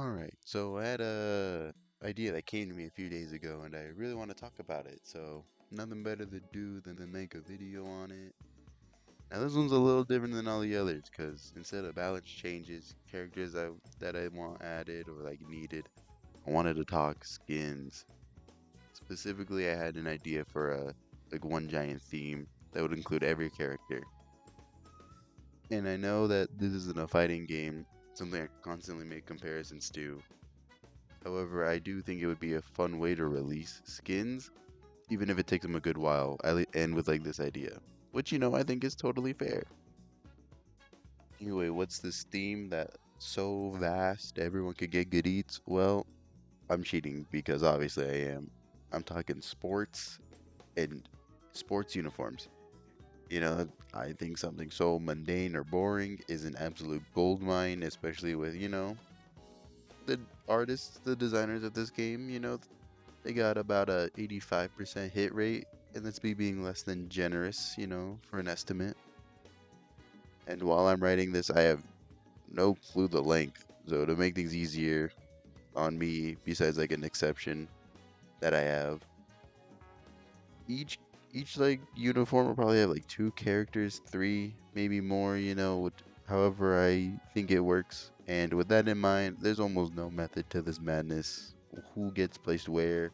Alright, so I had a idea that came to me a few days ago and I really want to talk about it, so nothing better to do than to make a video on it. Now this one's a little different than all the others because instead of balance changes, that I want added or like needed, I wanted to talk skins. Specifically, I had an idea for a like one giant theme that would include every character. And I know that this isn't a fighting game, something I constantly make comparisons to. However, I do think it would be a fun way to release skins, even if it takes them a good while, and with like this idea, which I think is totally fair. Anyway, what's this theme that so vast everyone could get good eats? Well, I'm cheating because obviously I am. I'm talking sports and sports uniforms. I think something so mundane or boring is an absolute gold mine, especially with, the artists, the designers of this game, they got about a 85% hit rate, and that's me being less than generous, for an estimate. And while I'm writing this, I have no clue the length. So to make things easier on me, besides like an exception that I have, each each like uniform will probably have like two characters, three, maybe more, however I think it works. And with that in mind, there's almost no method to this madness. Who gets placed where,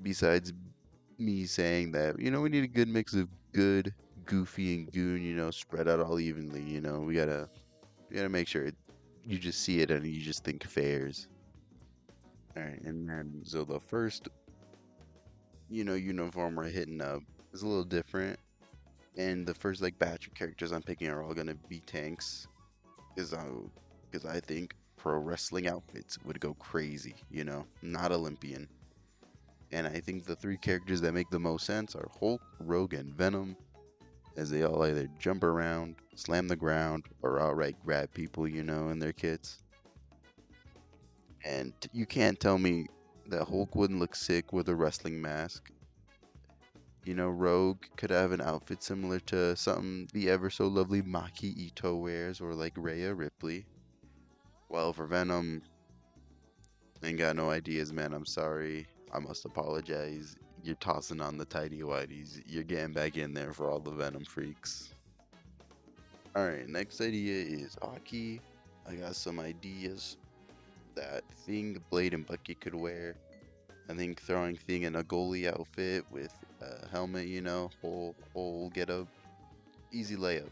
besides me saying that, we need a good mix of good, goofy, and goon, spread out all evenly, we gotta make sure you just see it and you just think fairs. Alright, and then so the first, uniform we're hitting up is a little different. And the first like batch of characters I'm picking are all gonna be tanks. Is because I think pro wrestling outfits would go crazy, not Olympian. And I think the three characters that make the most sense are Hulk, Rogue, and Venom, as they all either jump around, slam the ground, or outright grab people, in their kits. And you can't tell me that Hulk wouldn't look sick with a wrestling mask. Rogue could have an outfit similar to something the ever so lovely Maki Ito wears, or like Rhea Ripley. Well, for Venom, ain't got no ideas, man. I'm sorry. I must apologize. You're tossing on the tidy whities. You're getting back in there for all the Venom freaks. Alright, next idea is Aki. I got some ideas that Thing, Blade, and Bucky could wear. I think throwing Thing in a goalie outfit with a helmet, whole get up, easy layup.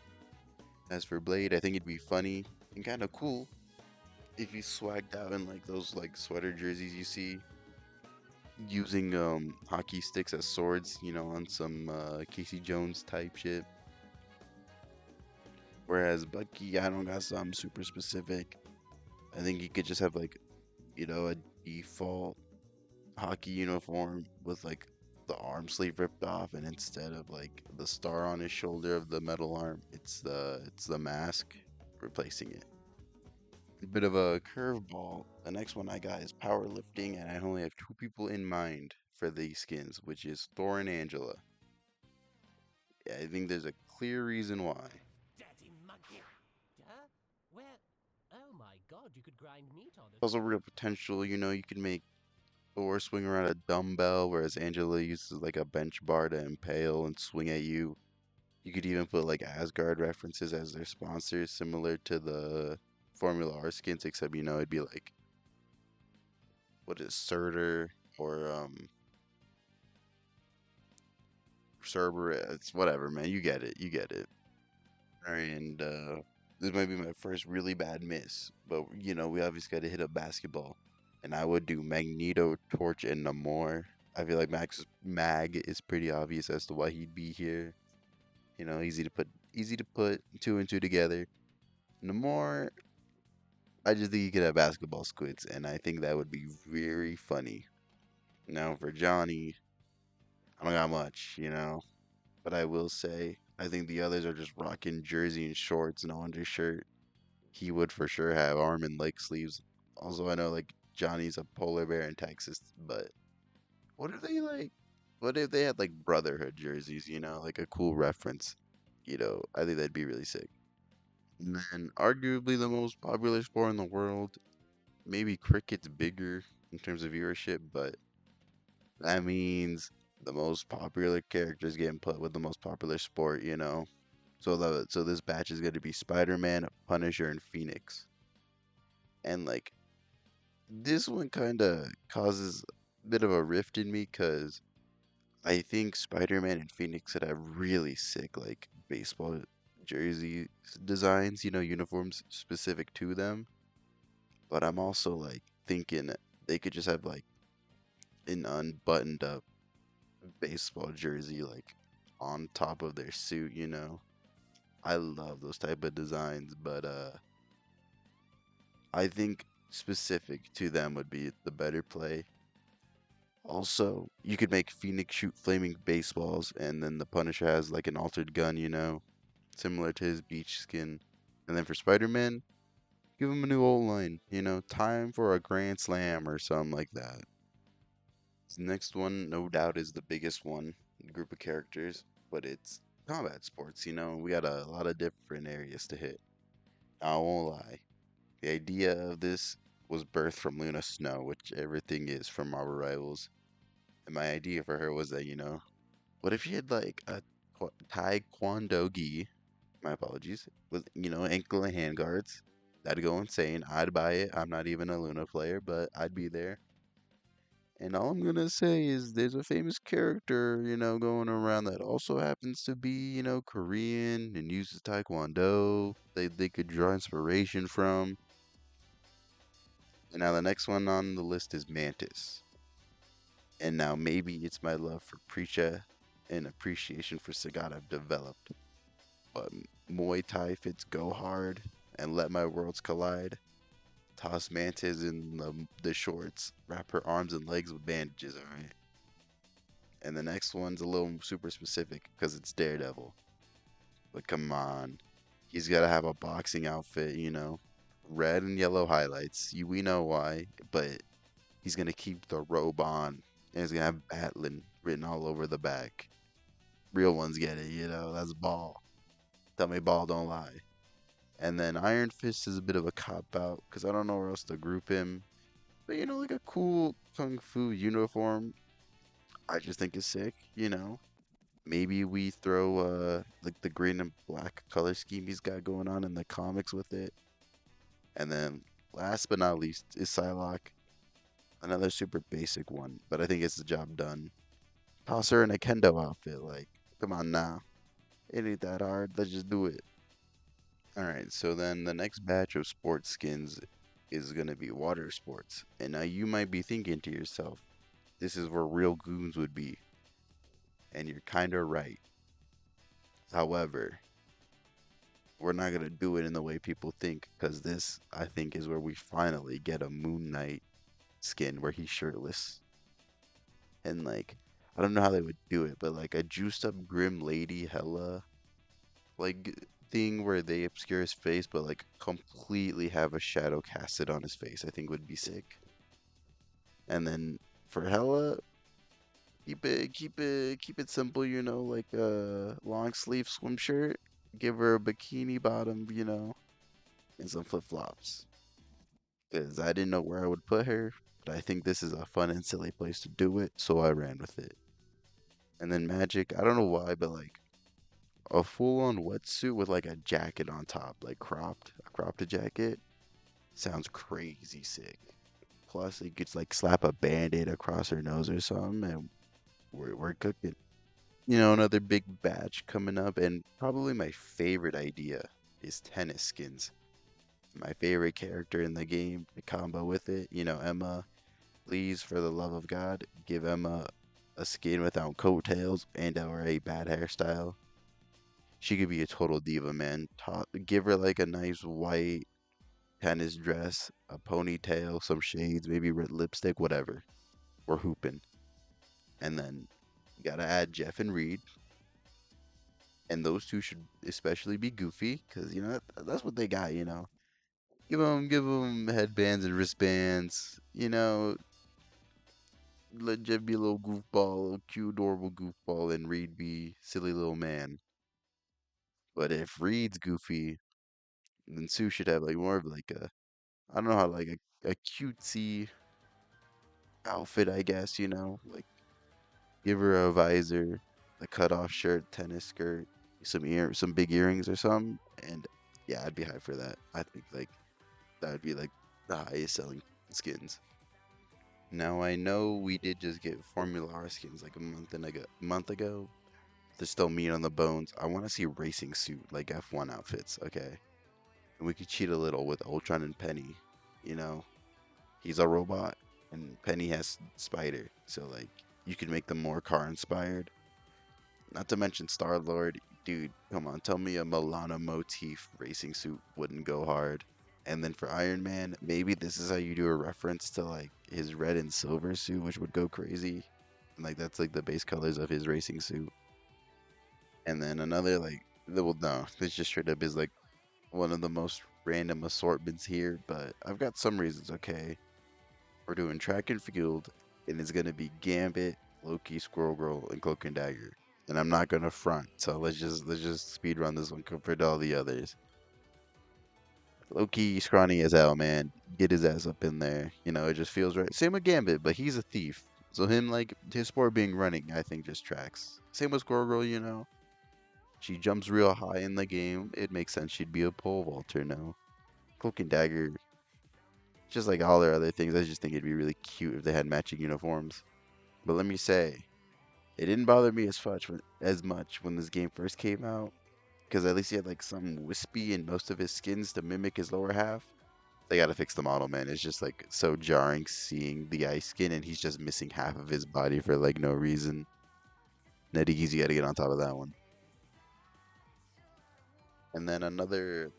As for Blade, I think it'd be funny and kind of cool if he swagged out in like those like sweater jerseys you see, using hockey sticks as swords, on some Casey Jones type shit. Whereas Bucky, I don't got something super specific. I think he could just have like, a default hockey uniform with like the arm sleeve ripped off, and instead of like the star on his shoulder of the metal arm, it's the mask replacing it. A bit of a curveball. The next one I got is powerlifting, and I only have two people in mind for these skins, which is Thor and Angela. Yeah, I think there's a clear reason why. Daddy monkey. Huh? Where? Oh my god, you could grind meat on it. Also, real potential. You can make Thor swing around a dumbbell, whereas Angela uses like a bench bar to impale and swing at you. You could even put like Asgard references as their sponsors, similar to the Formula R skins, except it'd be like what is Surtur or Cerberus, whatever, man. You get it. You get it. All right, and this might be my first really bad miss, but we obviously got to hit up basketball, and I would do Magneto, Torch, and Namor. I feel like Max Mag is pretty obvious as to why he'd be here. Easy to put two and two together. Namor, I just think he could have basketball squids, and I think that would be very funny. Now for Johnny, I don't got much, but I will say I think the others are just rocking jersey and shorts, no undershirt. He would for sure have arm and leg sleeves. Also, I know like Johnny's a polar bear in Texas, but what if they like? What if they had like Brotherhood jerseys? Like a cool reference. I think that'd be really sick. And then, arguably the most popular sport in the world. maybe cricket's bigger in terms of viewership, but that means the most popular characters getting put with the most popular sport, you know. So this batch is gonna be Spider-Man, Punisher, and Phoenix. And like this one kind of causes a bit of a rift in me because I think Spider-Man and Phoenix could have really sick like baseball jersey designs, you know, uniforms specific to them. But I'm also like thinking they could just have like an unbuttoned up baseball jersey like on top of their suit, you know. I love those type of designs, but I think specific to them would be the better play. Also, you could make Phoenix shoot flaming baseballs, and then the Punisher has like an altered gun, you know, similar to his beach skin. And then for Spider-Man, give him a new old line, you know, time for a grand slam or something like that. This next one, no doubt, is the biggest one, group of characters, but it's combat sports, you know, we got a lot of different areas to hit. I won't lie. The idea of this was birthed from Luna Snow, which everything is from Marvel Rivals. And my idea for her was that, you know, what if she had like a taekwondo gi? My apologies. With ankle and hand guards. That'd go insane. I'd buy it. I'm not even a Luna player, but I'd be there. And all I'm gonna say is there's a famous character, going around that also happens to be, Korean and uses Taekwondo. They could draw inspiration from. And now the next one on the list is Mantis. And now maybe it's my love for Preacha and appreciation for Sagat I've developed. But Muay Thai fits go hard and let my worlds collide. Toss Mantis in the shorts, wrap her arms and legs with bandages, alright? And the next one's a little super specific because it's Daredevil. But come on, he's got to have a boxing outfit, red and yellow highlights. We know why, but he's gonna keep the robe on, and he's gonna have Batlin written all over the back. Real ones get it, that's Ball. Tell me Ball don't lie. And then Iron Fist is a bit of a cop out because I don't know where else to group him. But like a cool kung fu uniform, I just think is sick. Maybe we throw like the green and black color scheme he's got going on in the comics with it. And then last but not least is Psylocke. Another super basic one, but I think it's the job done. Toss her in a kendo outfit, like, come on now. It ain't that hard. Let's just do it. Alright, so then the next batch of sports skins is gonna be water sports. And now you might be thinking to yourself, this is where real goons would be. And you're kinda right. However, we're not gonna do it in the way people think, because this, I think, is where we finally get a Moon Knight skin where he's shirtless. And like, I don't know how they would do it, but like a juiced up Grim Lady Hella like thing where they obscure his face but like completely have a shadow casted on his face, I think would be sick. And then for Hella, keep it simple, like a long sleeve swim shirt. Give her a bikini bottom, and some flip flops. Because I didn't know where I would put her, but I think this is a fun and silly place to do it, so I ran with it. And then Magic, I don't know why, but like a full-on wetsuit with like a jacket on top, like a cropped jacket, sounds crazy sick. Plus, you could like slap a band-aid across her nose or something, and we're cooking. Another big batch coming up, and probably my favorite idea is tennis skins. My favorite character in the game, the combo with it, Emma. Please, for the love of God, give Emma a skin without coattails and or a bad hairstyle. She could be a total diva, man. Give her like a nice white tennis dress, a ponytail, some shades, maybe red lipstick, whatever. We're hooping. And then you gotta add Jeff and Reed, and those two should especially be goofy, cause that's what they got. Give them headbands and wristbands. Let Jeff be a little goofball, a little cute, adorable goofball, and Reed be silly little man. But if Reed's goofy, then Sue should have like more of like a I don't know how like a cutesy outfit, I guess, you know, like give her a visor, a cut off shirt, tennis skirt, some big earrings or something, and yeah, I'd be hyped for that. I think like that would be like the highest selling skins. Now I know we did just get Formula R skins like a month ago. There's still meat on the bones. I want to see racing suit like F1 outfits, okay? And we could cheat a little with Ultron and Penny. You know, he's a robot, and Penny has Spider, so like you could make them more car inspired. Not to mention Star Lord, dude. Come on, tell me a Milana motif racing suit wouldn't go hard. And then for Iron Man, maybe this is how you do a reference to like his red and silver suit, which would go crazy. And like that's like the base colors of his racing suit. And then another like, well, no, this just straight up is like one of the most random assortments here. But I've got some reasons. Okay, we're doing track and field, and it's gonna be Gambit, Loki, Squirrel Girl, and Cloak and Dagger. And I'm not gonna front, so let's just speed run this one compared to all the others. Loki scrawny as hell, man. Get his ass up in there. You know, it just feels right. Same with Gambit, but he's a thief. So him like his sport being running, I think just tracks. Same with Squirrel Girl, you know. She jumps real high in the game. It makes sense she'd be a pole vaulter, no. Cloak and Dagger, just like all their other things, I just think it'd be really cute if they had matching uniforms. But let me say, it didn't bother me as much when this game first came out, because at least he had like some wispy in most of his skins to mimic his lower half. They gotta fix the model, man. It's just like so jarring seeing the ice skin and he's just missing half of his body for like no reason. Netty you gotta get on top of that one. And then another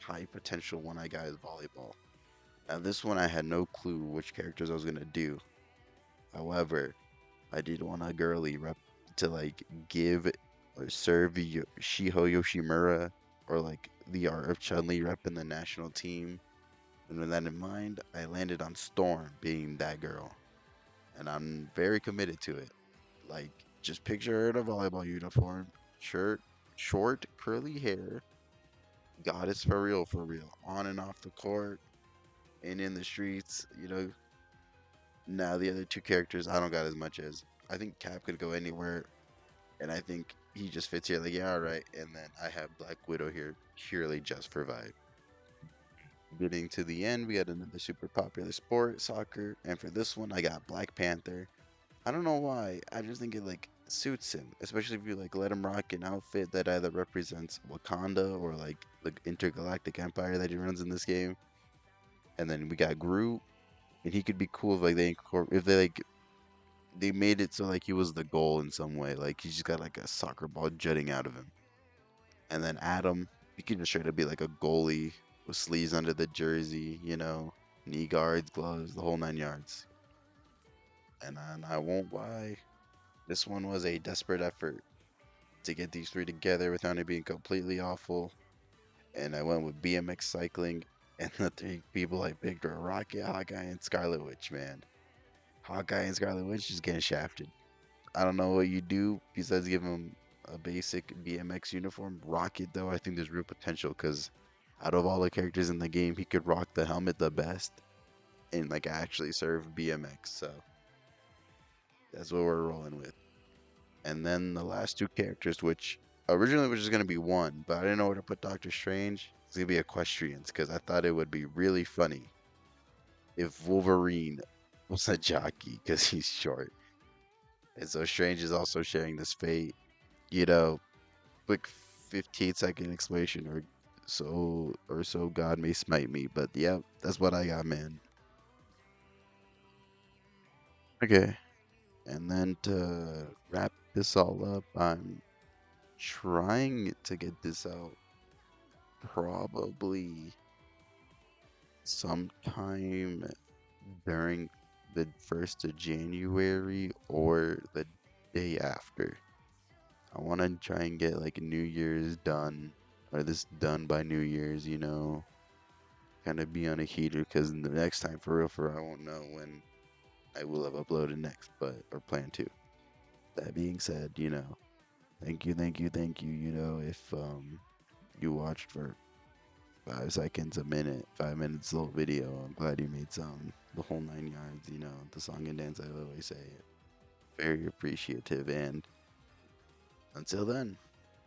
high potential one I got is volleyball. Now this one I had no clue which characters I was gonna do. However, I did want a girly rep to like give or serve Shiho Yoshimura or like the art of Chun-Li rep in the national team. And with that in mind, I landed on Storm being that girl. And I'm very committed to it. Like, just picture her in a volleyball uniform, shirt, short, curly hair, goddess for real, on and off the court, and in the streets, you know. Now, the other two characters, I don't got as much as. I think Cap could go anywhere, and I think he just fits here, like, yeah, alright. And then I have Black Widow here purely just for vibe. Getting to the end, we got another super popular sport, soccer, and for this one, I got Black Panther. I don't know why. I just think it like suits him, especially if you like let him rock an outfit that either represents Wakanda or like the intergalactic empire that he runs in this game. And then we got Groot, and he could be cool if like if they like they made it so like he was the goal in some way, like he's just got like a soccer ball jutting out of him. And then Adam, he can just straight up be like a goalie with sleeves under the jersey, you know, knee guards, gloves, the whole 9 yards. And I won't lie, this one was a desperate effort to get these three together without it being completely awful. And I went with BMX cycling, and the three people I picked were Rocket, Hawkeye, and Scarlet Witch, man. Hawkeye and Scarlet Witch is getting shafted. I don't know what you do besides give him a basic BMX uniform. Rocket, though, I think there's real potential because out of all the characters in the game, he could rock the helmet the best and like actually serve BMX. So that's what we're rolling with. And then the last two characters, which originally was just gonna be one, but I didn't know where to put Doctor Strange. It's gonna be Equestrians because I thought it would be really funny if Wolverine was a jockey because he's short, and so Strange is also sharing this fate. You know, quick 15-second explanation or so God may smite me. But yeah, that's what I got, man. Okay, and then to wrap this all up, I'm trying to get this out probably sometime during the 1st of January or the day after. I want to try and get like New Year's done or this done by New Year's, you know, kind of be on a heater because the next time for I won't know when I will have uploaded next, but or plan to. That being said, you know, thank you, you know, if you watched for 5 seconds, a minute, 5 minutes little video. I'm glad you made some. The whole 9 yards, you know, the song and dance, I always say. Very appreciative, and until then.